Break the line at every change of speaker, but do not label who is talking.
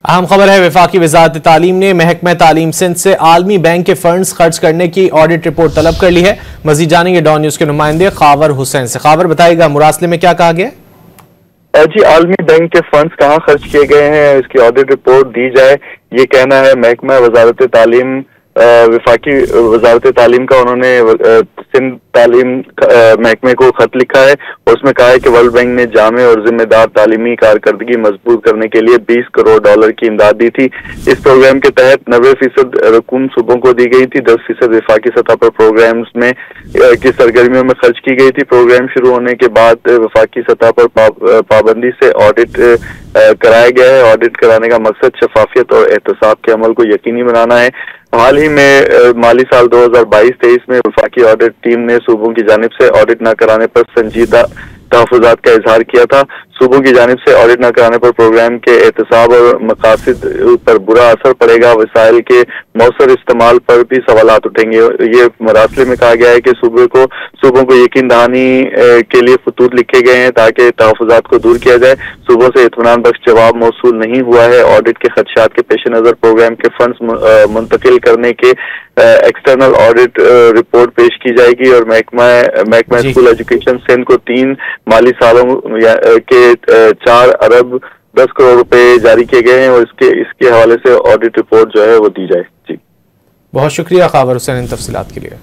अहम खबर है, वफाकी वजारत तालीम ने महकमा तालीम सिंध से आलमी बैंक के फंड्स खर्च करने की ऑडिट रिपोर्ट तलब कर ली है। मजीद जानेंगे डॉन न्यूज के नुमाइंदे खावर हुसैन से। खावर, बताइएगा मुरासले में क्या कहा गया?
जी, आलमी बैंक के फंड्स कहाँ खर्च किए गए हैं, इसकी ऑडिट रिपोर्ट दी जाए, ये कहना है महकमा वजारत तालीम। वफाकी वजारत तालीम का उन्होंने सिंध तालीम महकमे को खत लिखा है। उसमें कहा है कि वर्ल्ड बैंक ने जामे और जिम्मेदार तालीमी कारकर्दगी मजबूत करने के लिए $20 करोड़ की इमदाद दी थी। इस प्रोग्राम के तहत 90% रकूम सूबों को दी गई थी। 10% वफाकी सतह पर प्रोग्राम्स में की सरगर्मियों में खर्च की गई थी। प्रोग्राम शुरू होने के बाद वफाकी सतह पर पाबंदी से ऑडिट कराया गया है। ऑडिट कराने का मकसद शफाफियत और एहतसाब के अमल को यकीनी बनाना है। हाल ही में माली साल 2022-23 में वफाकी ऑडिट टीम ने सूबों की जानिब से ऑडिट न कराने पर संजीदा तहफ़्फ़ुज़ात का इजहार किया था। सूबों की जानिब से ऑडिट न कराने पर प्रोग्राम के एहतसाब और मकासद पर बुरा असर पड़ेगा। वसाइल के मौसर इस्तेमाल पर भी सवालात उठेंगे। ये मरासले में कहा गया है कि सूबों को यकीन दहानी के लिए खतूत लिखे गए हैं ताकि तहफ़्फ़ुज़ात को दूर किया जाए। सूबों से इत्मीनान बख्श जवाब मौसूल नहीं हुआ है। ऑडिट के खदशात के पेश नज़र प्रोग्राम के फंड्स मुंतकिल करने के एक्सटर्नल ऑडिट रिपोर्ट पेश की जाएगी और महकमा स्कूल एजुकेशन सिंध को 3 माली सालों के 4 अरब 10 करोड़ रुपए जारी किए गए हैं और इसके हवाले से ऑडिट रिपोर्ट जो है वो दी जाए। जी,
बहुत शुक्रिया खावर हुसैन इन तफसीलात के लिए।